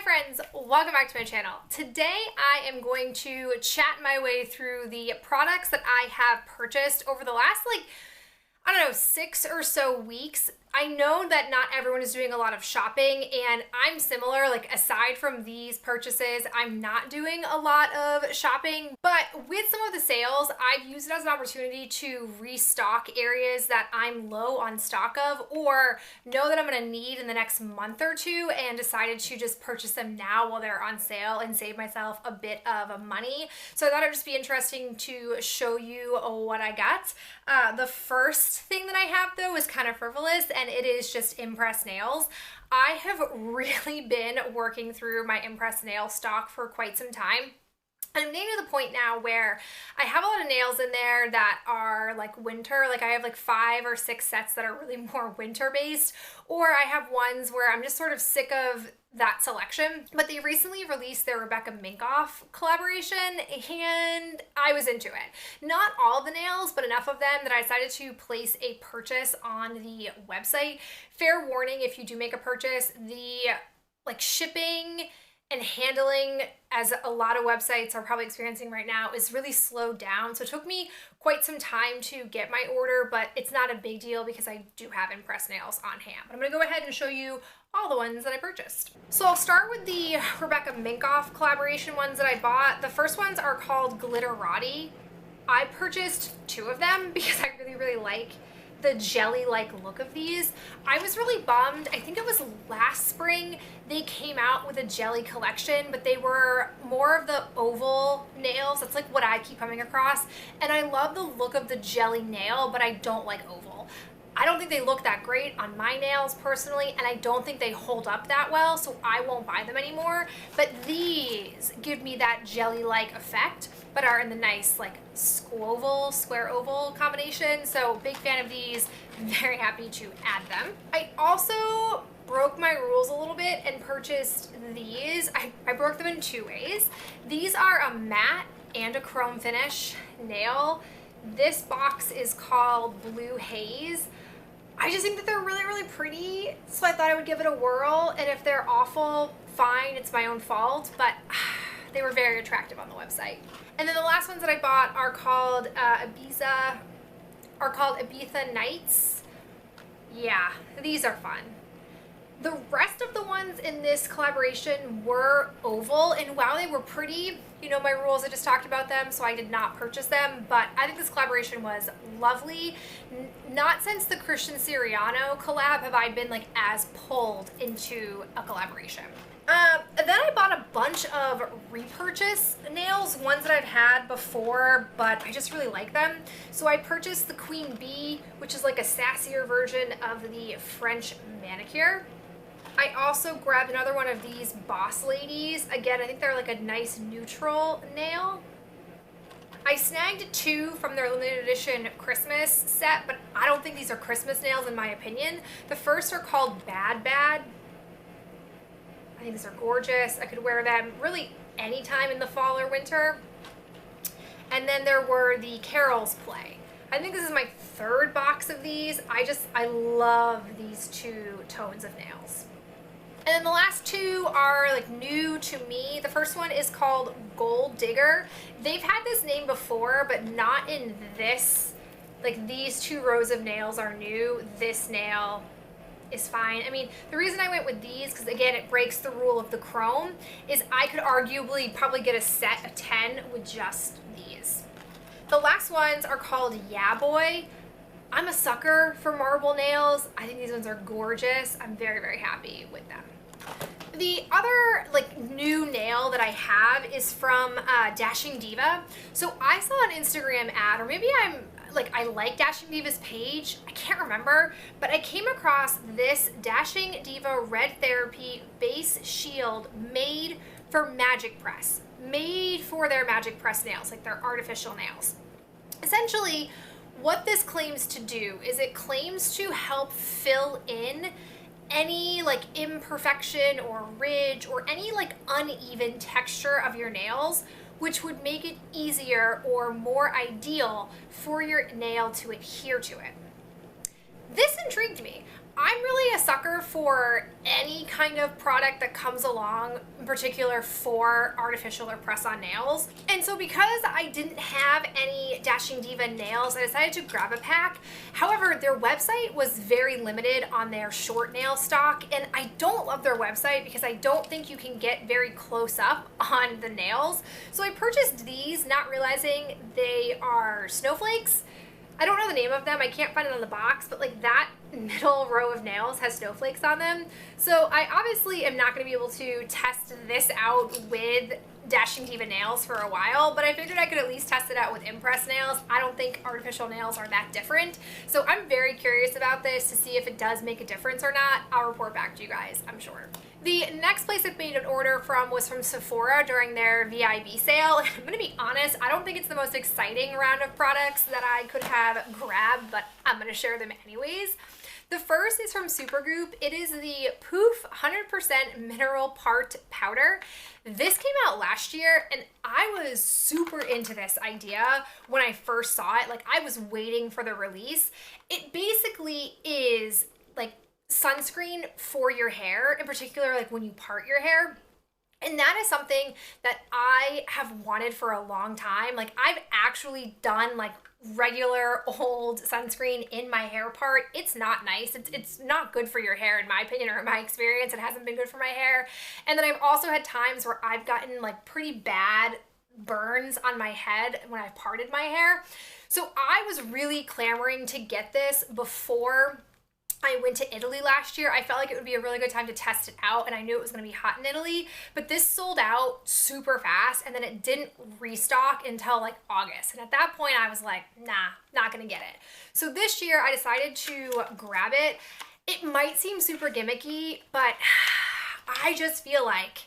friends, welcome back to my channel. Today I am going to chat my way through the products that I have purchased over the last 6 or so weeks. I know that not everyone is doing a lot of shopping, and I'm similar. Aside from these purchases, I'm not doing a lot of shopping, but with some of the sales, I've used it as an opportunity to restock areas that I'm low on stock of or know that I'm gonna need in the next month or two, and decided to just purchase them now while they're on sale and save myself a bit of money. So I thought it'd just be interesting to show you what I got. The first thing that I have though is kind of frivolous, and it is just Impress nails. I have really been working through my Impress nail stock for quite some time. I'm getting to the point now where I have a lot of nails in there that are winter. I have 5 or 6 sets that are really more winter based, or I have ones where I'm just sort of sick of that selection. But they recently released their Rebecca Minkoff collaboration and I was into it. Not all the nails, but enough of them that I decided to place a purchase on the website. Fair warning, if you do make a purchase, the shipping and handling, as a lot of websites are probably experiencing right now, is really slowed down. So it took me quite some time to get my order, but it's not a big deal because I do have Impress nails on hand. But I'm gonna go ahead and show you all the ones that I purchased. So I'll start with the Rebecca Minkoff collaboration ones that I bought. The first ones are called Glitterati. I purchased 2 of them because I really like the jelly-like look of these. I was really bummed. I think it was last spring they came out with a jelly collection, but they were more of the oval nails. That's what I keep coming across. And I love the look of the jelly nail, but I don't like oval. I don't think they look that great on my nails personally, and I don't think they hold up that well, so I won't buy them anymore. But these give me that jelly-like effect, but are in the nice square oval combination. So big fan of these, very happy to add them. I also broke my rules a little bit and purchased these. I broke them in 2 ways. These are a matte and a chrome finish nail. This box is called Blue Haze. I just think that they're really pretty, so I thought I would give it a whirl, and if they're awful, fine, it's my own fault, but they were very attractive on the website. And then the last ones that I bought are called Ibiza Nights. Yeah, these are fun. The rest of the ones in this collaboration were oval, and while they were pretty, my rules, I just talked about them, so I did not purchase them, but I think this collaboration was lovely. Not since the Christian Siriano collab have I been as pulled into a collaboration. Then I bought a bunch of repurchase nails, ones that I've had before, but I just really like them. So I purchased the Queen Bee, which is a sassier version of the French manicure. I also grabbed another one of these Boss Ladies. Again, I think they're a nice neutral nail. I snagged 2 from their limited edition Christmas set, but I don't think these are Christmas nails in my opinion. The first are called Bad Bad. I think these are gorgeous. I could wear them really anytime in the fall or winter. And then there were the Carol's Play. I think this is my 3rd box of these. I love these 2 tones of nails. And then the last 2 are new to me. The first one is called Gold Digger. They've had this name before, but not in this. These 2 rows of nails are new. This nail is fine. I mean, the reason I went with these, because again, it breaks the rule of the chrome, is I could arguably probably get a set of 10 with just these. The last ones are called Yeah Boy. I'm a sucker for marble nails. I think these ones are gorgeous. I'm very happy with them. The other new nail that I have is from Dashing Diva. So I saw an Instagram ad, or maybe I like Dashing Diva's page, I can't remember, but I came across this Dashing Diva Red Therapy Base Shield made for Magic Press. Made for their Magic Press nails, their artificial nails. Essentially, what this claims to do is it claims to help fill in any imperfection or ridge or any uneven texture of your nails, which would make it easier or more ideal for your nail to adhere to it. This intrigued me. I'm really a sucker for any kind of product that comes along, in particular for artificial or press-on nails. And so because I didn't have any Dashing Diva nails, I decided to grab a pack. However, their website was very limited on their short nail stock, and I don't love their website because I don't think you can get very close up on the nails. So I purchased these, not realizing they are snowflakes. I don't know the name of them. I can't find it on the box, but like that middle row of nails has snowflakes on them. So I obviously am not going to be able to test this out with Dashing Diva nails for a while, but I figured I could at least test it out with Impress nails. I don't think artificial nails are that different. So I'm very curious about this to see if it does make a difference or not. I'll report back to you guys, I'm sure. The next place I made an order from was from Sephora during their VIB sale. I'm gonna be honest, I don't think it's the most exciting round of products that I could have grabbed, but I'm gonna share them anyways. The first is from Supergoop. It is the Poof 100% Mineral Part Powder. This came out last year and I was super into this idea when I first saw it. Like, I was waiting for the release. It basically is like sunscreen for your hair, in particular like when you part your hair. And that is something that I have wanted for a long time. Like, I've actually done like regular old sunscreen in my hair part. It's not nice. It's not good for your hair, in my opinion, or in my experience. It hasn't been good for my hair. And then I've also had times where I've gotten like pretty bad burns on my head when I've parted my hair. So I was really clamoring to get this before I went to Italy last year. I felt like it would be a really good time to test it out, and I knew it was going to be hot in Italy, but this sold out super fast, and then it didn't restock until like August. And at that point I was like, nah, not going to get it. So this year I decided to grab it. It might seem super gimmicky, but I just feel like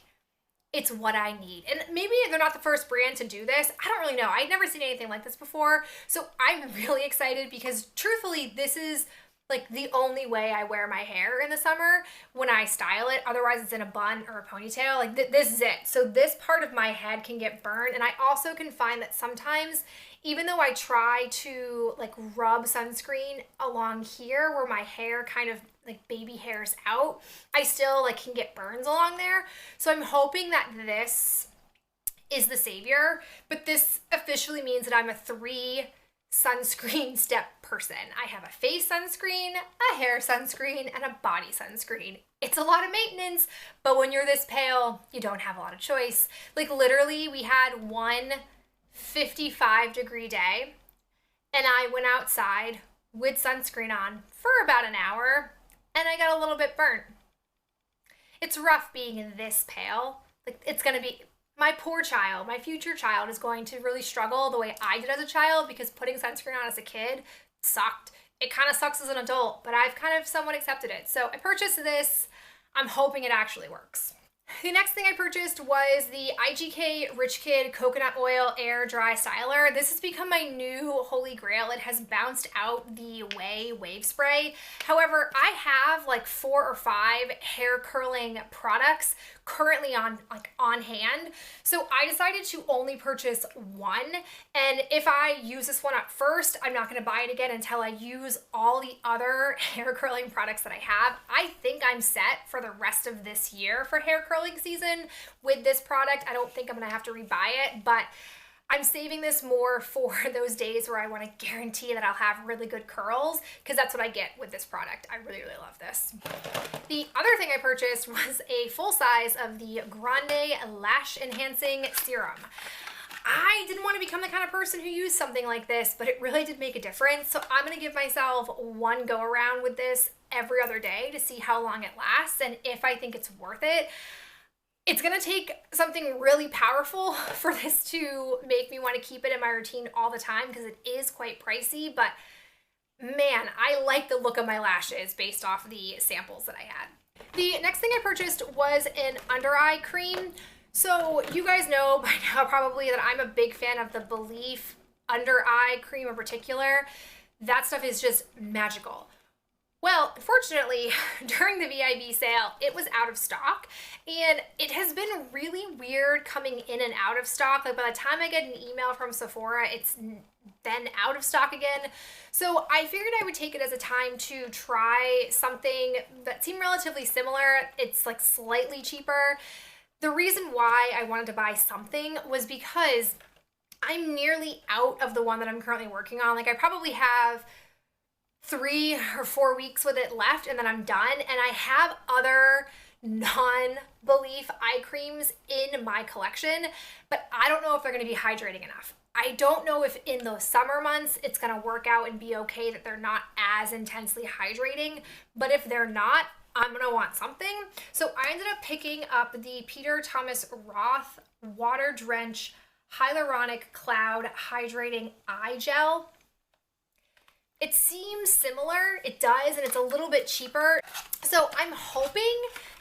it's what I need. And maybe they're not the first brand to do this. I don't really know. I'd never seen anything like this before. So I'm really excited because truthfully, this is like the only way I wear my hair in the summer when I style it. Otherwise it's in a bun or a ponytail. Like this is it. So this part of my head can get burned. And I also can find that sometimes, even though I try to like rub sunscreen along here where my hair kind of like baby hairs out, I still like can get burns along there. So I'm hoping that this is the savior, but this officially means that I'm a 3 sunscreen step person. I have a face sunscreen, a hair sunscreen, and a body sunscreen. It's a lot of maintenance, but when you're this pale, you don't have a lot of choice. Like literally, we had one 55-degree day, and I went outside with sunscreen on for about an hour, and I got a little bit burnt. It's rough being this pale. Like, it's gonna be, my poor child, my future child is going to really struggle the way I did as a child, because putting sunscreen on as a kid sucked. It kind of sucks as an adult, but I've kind of somewhat accepted it. So I purchased this. I'm hoping it actually works. The next thing I purchased was the IGK Rich Kid Coconut Oil Air Dry Styler. This has become my new holy grail. It has bounced out the Way Wave Spray. However, I have like 4 or 5 hair curling products currently on hand. So I decided to only purchase one. And if I use this one at first, I'm not going to buy it again until I use all the other hair curling products that I have. I think I'm set for the rest of this year for hair curling season with this product. I don't think I'm going to have to rebuy it, but I'm saving this more for those days where I want to guarantee that I'll have really good curls, because that's what I get with this product. I really, really love this. The other thing I purchased was a full size of the Grande Lash Enhancing Serum. I didn't want to become the kind of person who used something like this, but it really did make a difference. So I'm going to give myself one go around with this every other day to see how long it lasts and if I think it's worth it. It's going to take something really powerful for this to make me want to keep it in my routine all the time, because it is quite pricey, but man, I like the look of my lashes based off the samples that I had. The next thing I purchased was an under eye cream. So you guys know by now probably that I'm a big fan of the Belief under eye cream in particular. That stuff is just magical. Well, unfortunately, during the VIB sale, it was out of stock, and it has been really weird coming in and out of stock. Like by the time I get an email from Sephora, it's then out of stock again. So I figured I would take it as a time to try something that seemed relatively similar. It's like slightly cheaper. The reason why I wanted to buy something was because I'm nearly out of the one that I'm currently working on. Like I probably have 3 or 4 weeks with it left and then I'm done. And I have other non-Belief eye creams in my collection, but I don't know if they're going to be hydrating enough. I don't know if in those summer months it's going to work out and be okay that they're not as intensely hydrating, but if they're not, I'm going to want something. So I ended up picking up the Peter Thomas Roth Water Drench Hyaluronic Cloud Hydrating Eye Gel. It seems similar, it does, and it's a little bit cheaper. So I'm hoping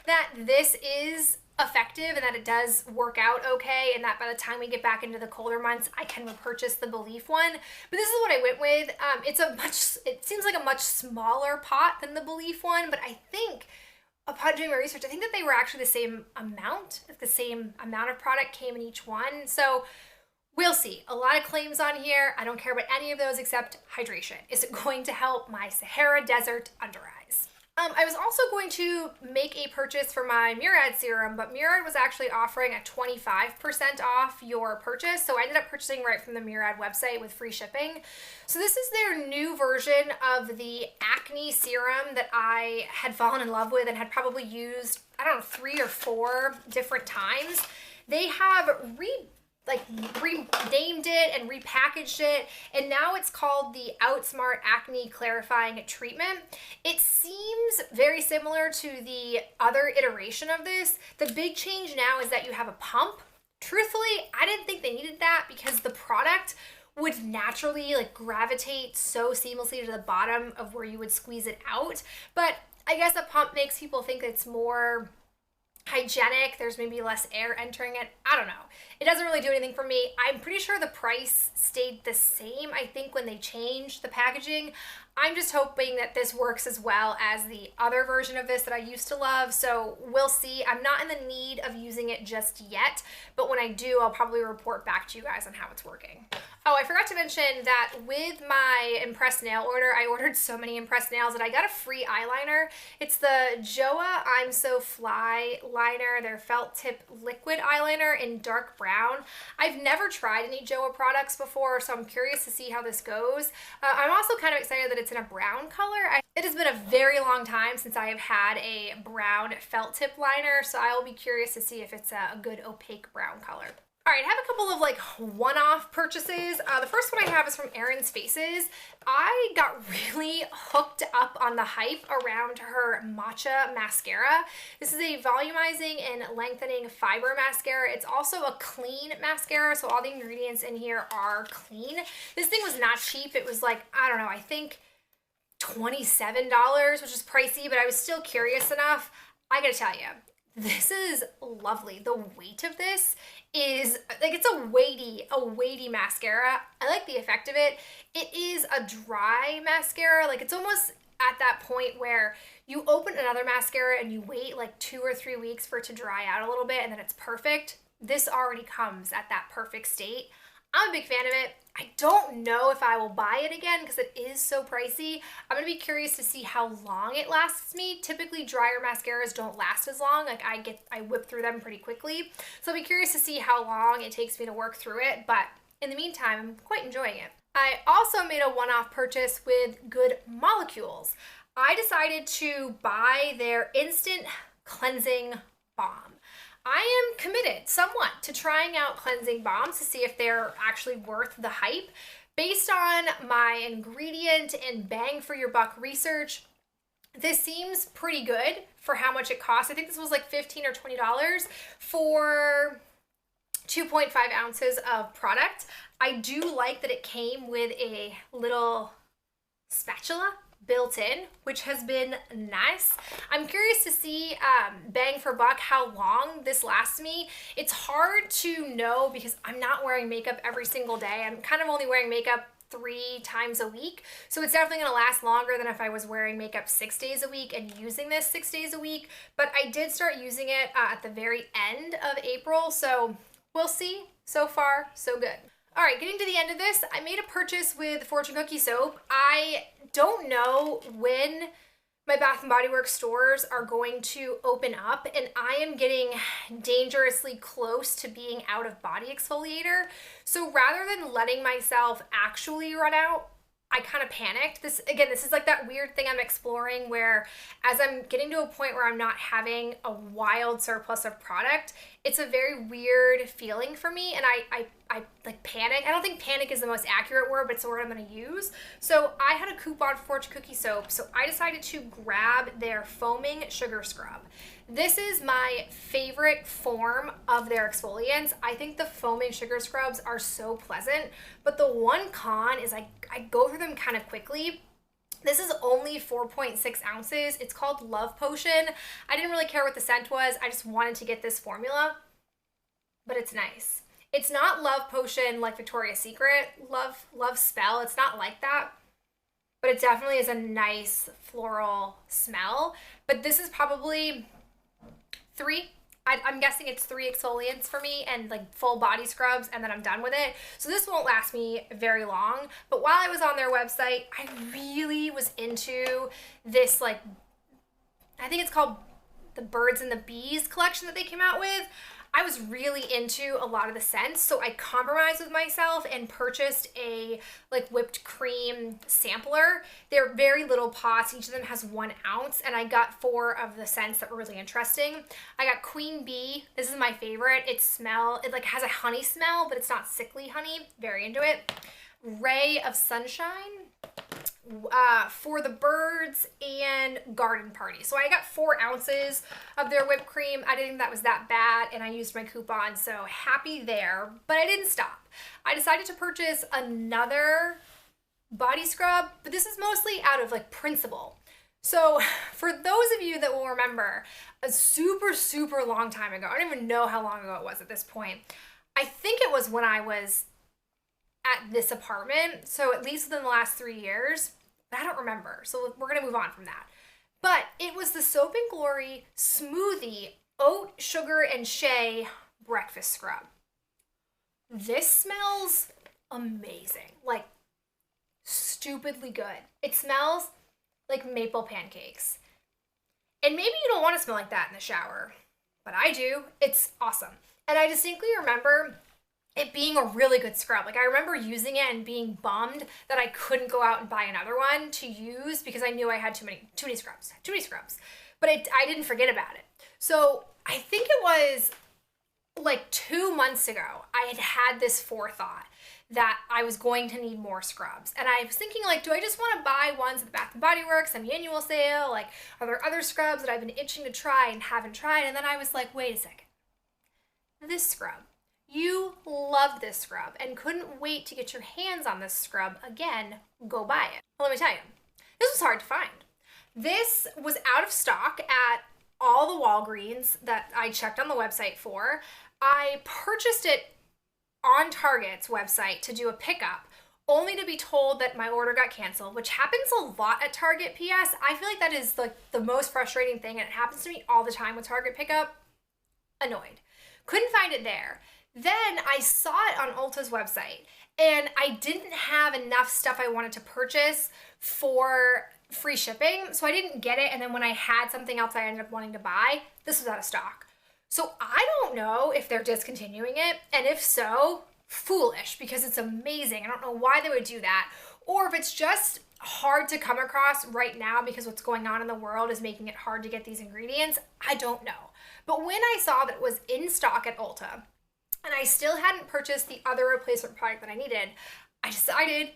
that this is effective and that it does work out okay, and that by the time we get back into the colder months, I can repurchase the Belief one. But this is what I went with. It seems like a much smaller pot than the Belief one, but I think upon doing my research, I think that they were actually the same amount. Like the same amount of product came in each one. So we'll see. A lot of claims on here. I don't care about any of those except hydration. Is it going to help my Sahara Desert under eyes? I was also going to make a purchase for my Murad serum, but Murad was actually offering a 25% off your purchase, so I ended up purchasing right from the Murad website with free shipping. So this is their new version of the acne serum that I had fallen in love with and had probably used, I don't know, 3 or 4 different times. They have renamed it and repackaged it, and now it's called the Outsmart Acne Clarifying Treatment. It seems very similar to the other iteration of this. The big change now is that you have a pump. Truthfully, I didn't think they needed that because the product would naturally gravitate so seamlessly to the bottom of where you would squeeze it out. But I guess a pump makes people think it's more hygienic, there's maybe less air entering it. I don't know. It doesn't really do anything for me. I'm pretty sure the price stayed the same, I think, when they changed the packaging. I'm just hoping that this works as well as the other version of this that I used to love, so we'll see. I'm not in the need of using it just yet, but when I do, I'll probably report back to you guys on how it's working. Oh, I forgot to mention that with my impressed nail order, I ordered so many impressed nails that I got a free eyeliner. It's the Joa I'm So Fly liner, their felt tip liquid eyeliner in dark brown. I've never tried any Joa products before, so I'm curious to see how this goes. I'm also kind of excited that it's in a brown color. It has been a very long time since I have had a brown felt tip liner, so I will be curious to see if it's a good opaque brown color. All right, I have a couple of one-off purchases. The first one I have is from Erin's Faces. I got really hooked up on the hype around her matcha mascara. This is a volumizing and lengthening fiber mascara. It's also a clean mascara, so all the ingredients in here are clean. This thing was not cheap. It was I don't know, I think $27, which is pricey, but I was still curious enough. I gotta tell you, this is lovely. The weight of this is it's a weighty mascara. I like the effect of it. It is a dry mascara. It's almost at that point where you open another mascara and you wait 2 or 3 weeks for it to dry out a little bit and then it's perfect. This already comes at that perfect state. I'm a big fan of it. I don't know if I will buy it again because it is so pricey. I'm gonna be curious to see how long it lasts me. Typically drier mascaras don't last as long. I whip through them pretty quickly. So I'll be curious to see how long it takes me to work through it, but in the meantime, I'm quite enjoying it. I also made a one-off purchase with Good Molecules. I decided to buy their Instant Cleansing Balm. I am committed somewhat to trying out cleansing balms to see if they're actually worth the hype. Based on my ingredient and bang for your buck research, this seems pretty good for how much it costs. I think this was $15 or $20 for 2.5 ounces of product. I do like that it came with a little spatula built in, which has been nice. I'm curious to see, bang for buck, how long this lasts me. It's hard to know because I'm not wearing makeup every single day. I'm kind of only wearing makeup 3 times a week. So it's definitely gonna last longer than if I was wearing makeup 6 days a week and using this 6 days a week. But I did start using it at the very end of April, so we'll see. So far, so good. All right, getting to the end of this, I made a purchase with Fortune Cookie soap. I don't know when my Bath & Body Works stores are going to open up, and I am getting dangerously close to being out of body exfoliator. So rather than letting myself actually run out, I kind of panicked. This is like that weird thing I'm exploring where as I'm getting to a point where I'm not having a wild surplus of product, it's a very weird feeling for me, and I like panic. I don't think panic is the most accurate word, but it's the word I'm going to use. So I had a coupon for Fortune Cookie soap, so I decided to grab their foaming sugar scrub. This is my favorite form of their exfoliants. I think the foaming sugar scrubs are so pleasant, but the one con is I go through them kind of quickly. This is only 4.6 ounces. It's called Love Potion. I didn't really care what the scent was. I just wanted to get this formula, but it's nice. It's not Love Potion like Victoria's Secret Love Spell. It's not like that, but it definitely is a nice floral smell. But this is probably 3. I'm guessing it's 3 exfoliants for me and like full body scrubs, and then I'm done with it. So this won't last me very long. But while I was on their website, I really was into this, like, I think it's called the Birds and the Bees collection that they came out with. I was really into a lot of the scents, so I compromised with myself and purchased a like whipped cream sampler. They're very little pots. Each of them has 1 ounce, and I got 4 of the scents that were really interesting. I got Queen Bee. This is my favorite. It like has a honey smell, but it's not sickly honey. Very into it. Ray of Sunshine. For the birds, and Garden Party. So I got 4 ounces of their whipped cream. I didn't think that was that bad, and I used my coupon, so happy there. But I didn't stop. I decided to purchase another body scrub, but this is mostly out of like principle. So for those of you that will remember, a super, super long time ago, I don't even know how long ago it was at this point. I think it was when I was at this apartment, so at least within the last 3 years, but I don't remember, so we're gonna move on from that. But it was the Soap and Glory Smoothie Oat, Sugar, and Shea Breakfast Scrub. This smells amazing, like stupidly good. It smells like maple pancakes. And maybe you don't want to smell like that in the shower, but I do. It's awesome. And I distinctly remember it being a really good scrub. Like I remember using it and being bummed that I couldn't go out and buy another one to use because I knew I had too many scrubs. But I didn't forget about it. So I think it was like 2 months ago, I had this forethought that I was going to need more scrubs. And I was thinking, like, do I just want to buy ones at the Bath & Body Works semi-annual sale? Like, are there other scrubs that I've been itching to try and haven't tried? And then I was like, wait a second. This scrub. You loved this scrub and couldn't wait to get your hands on this scrub again. Go buy it. Well, let me tell you, this was hard to find. This was out of stock at all the Walgreens that I checked on the website for. I purchased it on Target's website to do a pickup, only to be told that my order got canceled, which happens a lot at Target. PS, I feel like that is like the most frustrating thing, and it happens to me all the time with Target pickup. Annoyed. Couldn't find it there. Then I saw it on Ulta's website, and I didn't have enough stuff I wanted to purchase for free shipping, so I didn't get it, and then when I had something else I ended up wanting to buy, this was out of stock. So I don't know if they're discontinuing it, and if so, foolish, because it's amazing. I don't know why they would do that, or if it's just hard to come across right now because what's going on in the world is making it hard to get these ingredients. I don't know. But when I saw that it was in stock at Ulta, and I still hadn't purchased the other replacement product that I needed, I decided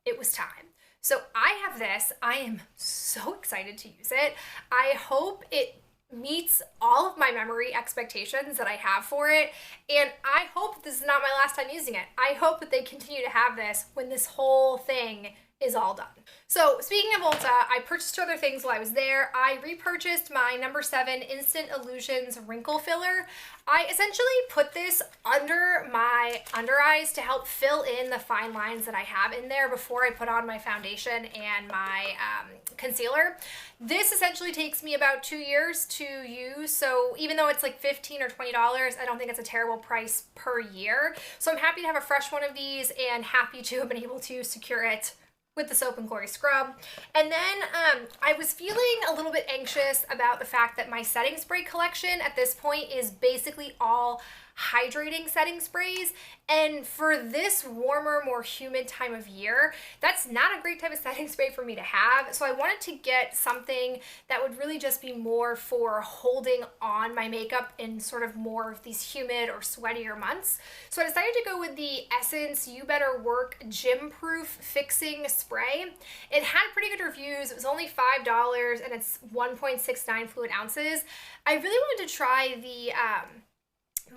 it was time. So I have this. I am so excited to use it. I hope it meets all of my memory expectations that I have for it, and I hope this is not my last time using it. I hope that they continue to have this when this whole thing is all done. So speaking of Ulta, I purchased two other things while I was there. I repurchased my number 7 Instant Illusions Wrinkle Filler. I essentially put this under my under eyes to help fill in the fine lines that I have in there before I put on my foundation and my concealer. This essentially takes me about 2 years to use, so even though it's like $15 or $20, I don't think it's a terrible price per year. So I'm happy to have a fresh one of these and happy to have been able to secure it with the Soap and Glory scrub. And then I was feeling a little bit anxious about the fact that my setting spray collection at this point is basically all hydrating setting sprays, and for this warmer, more humid time of year, that's not a great type of setting spray for me to have. So I wanted to get something that would really just be more for holding on my makeup in sort of more of these humid or sweatier months. So I decided to go with the Essence You Better Work Gym Proof Fixing Spray. It had pretty good reviews. It was only $5 and it's 1.69 fluid ounces. I really wanted to try the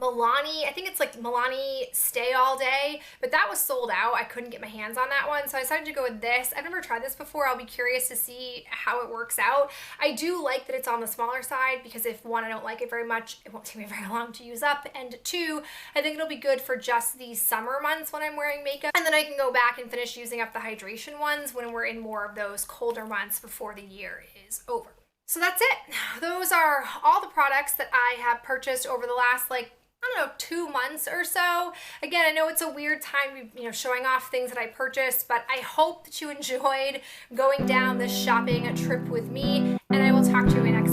Milani, I think it's like Milani Stay All Day, but that was sold out. I couldn't get my hands on that one, so I decided to go with this. I've never tried this before. I'll be curious to see how it works out. I do like that it's on the smaller side because if one, I don't like it very much, it won't take me very long to use up, and two, I think it'll be good for just these summer months when I'm wearing makeup, and then I can go back and finish using up the hydration ones when we're in more of those colder months before the year is over. So that's it. Those are all the products that I have purchased over the last, like, I don't know, 2 months or so. Again, I know it's a weird time, showing off things that I purchased, but I hope that you enjoyed going down this shopping trip with me, and I will talk to you in my next